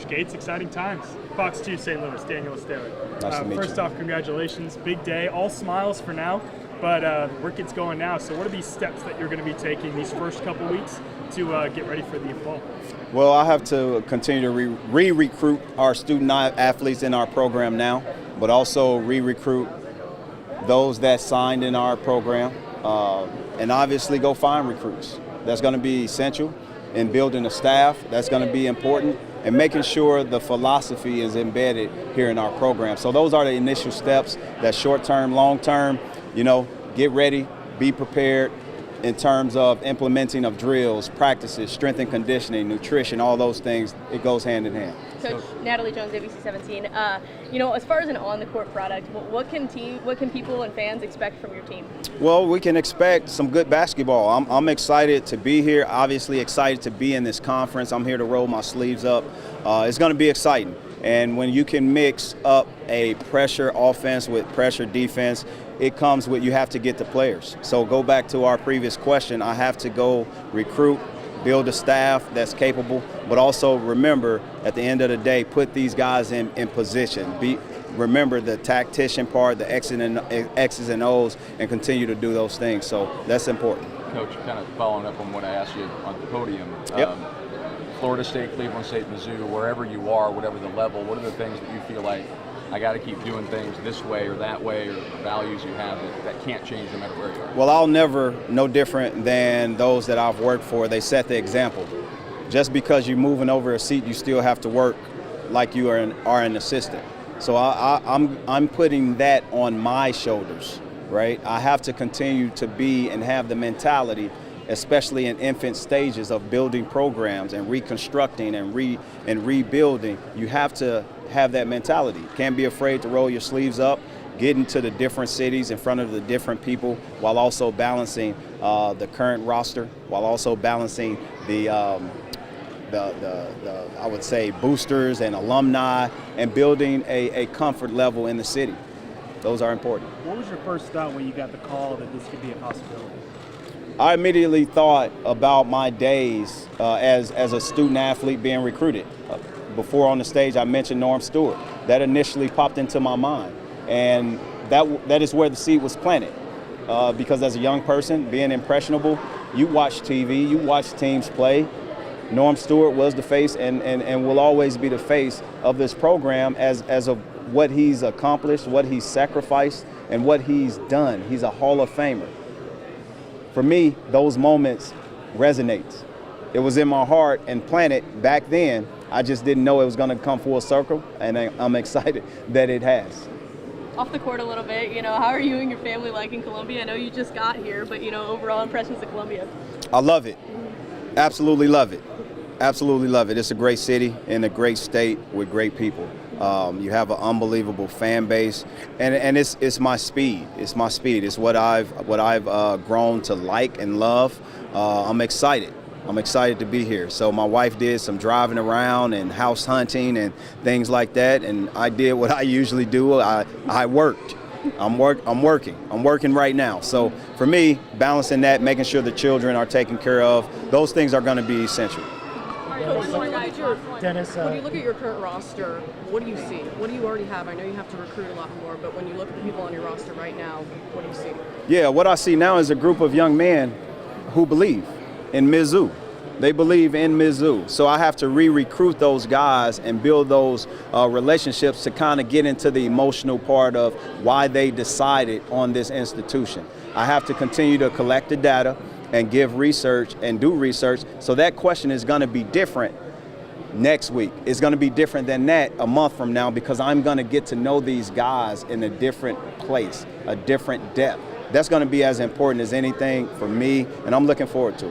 Gates, exciting times. Fox 2 St. Louis, Daniel Estero. Nice to meet First you. off, congratulations. Big day, all smiles for now, but work gets going now. So what are these steps that you're going to be taking these first couple weeks to get ready for the fall? Well, I have to continue to re-recruit our student athletes in our program now, but also re-recruit those that signed in our program, and obviously go find recruits. That's going to be essential in building a staff. That's going to be important, and making sure the philosophy is embedded here in our program. So those are the initial steps. That short-term, long-term, get ready, be prepared in terms of implementing of drills, practices, strength and conditioning, nutrition, all those things. It goes hand in hand. Coach Natalie Jones, ABC 17. As far as an on-the-court product, what can people and fans expect from your team? Well, we can expect some good basketball. I'm excited to be here. Obviously excited to be in this conference. I'm here to roll my sleeves up. It's going to be exciting. And when you can mix up a pressure offense with pressure defense, it comes with you have to get the players. So go back to our previous question. I have to go recruit, build a staff that's capable, but also remember at the end of the day, put these guys in position. Remember the tactician part, the X's and O's, and continue to do those things. So that's important. Coach, kind of following up on what I asked you on the podium. Yep. Florida State, Cleveland State, Mizzou, wherever you are, whatever the level, what are the things that you feel like I got to keep doing things this way or that way, or values you have that can't change no matter where you are? Well, I'll never no different than those that I've worked for. They set the example. Just because you're moving over a seat, you still have to work like you are an assistant. So I'm putting that on my shoulders, right? I have to continue to be and have the mentality, especially in infant stages of building programs and reconstructing and rebuilding. You have to have that mentality. Can't be afraid to roll your sleeves up, get into the different cities in front of the different people, while also balancing the current roster, while also balancing the I would say boosters and alumni, and building a comfort level in the city. Those are important. What was your first thought when you got the call that this could be a possibility? I immediately thought about my days as a student athlete being recruited. Before on the stage, I mentioned Norm Stewart. That initially popped into my mind, and that is where the seed was planted. Because as a young person, being impressionable, you watch TV, you watch teams play. Norm Stewart was the face and will always be the face of this program as of what he's accomplished, what he's sacrificed, and what he's done. He's a Hall of Famer. For me, those moments resonate. It was in my heart and planted back then. I just didn't know it was going to come full circle, and I'm excited that it has. Off the court a little bit, how are you and your family liking Columbia? I know you just got here, but overall impressions of Columbia. I love it. Absolutely love it. Absolutely love it. It's a great city in a great state with great people. You have an unbelievable fan base, and it's my speed. It's my speed. It's what I've grown to like and love. I'm excited. I'm excited to be here. So my wife did some driving around and house hunting and things like that, and I did what I usually do. I worked. I'm working right now. So for me, balancing that, making sure the children are taken care of, those things are going to be essential. Dennis, when you look at your current roster, what do you see? What do you already have? I know you have to recruit a lot more, but when you look at the people on your roster right now, what do you see? Yeah, what I see now is a group of young men who believe in Mizzou. They believe in Mizzou. So I have to re-recruit those guys and build those relationships to kind of get into the emotional part of why they decided on this institution. I have to continue to collect the data and give research and do research. So that question is going to be different next week. It's going to be different than that a month from now, because I'm going to get to know these guys in a different place, a different depth. That's going to be as important as anything for me, and I'm looking forward to it.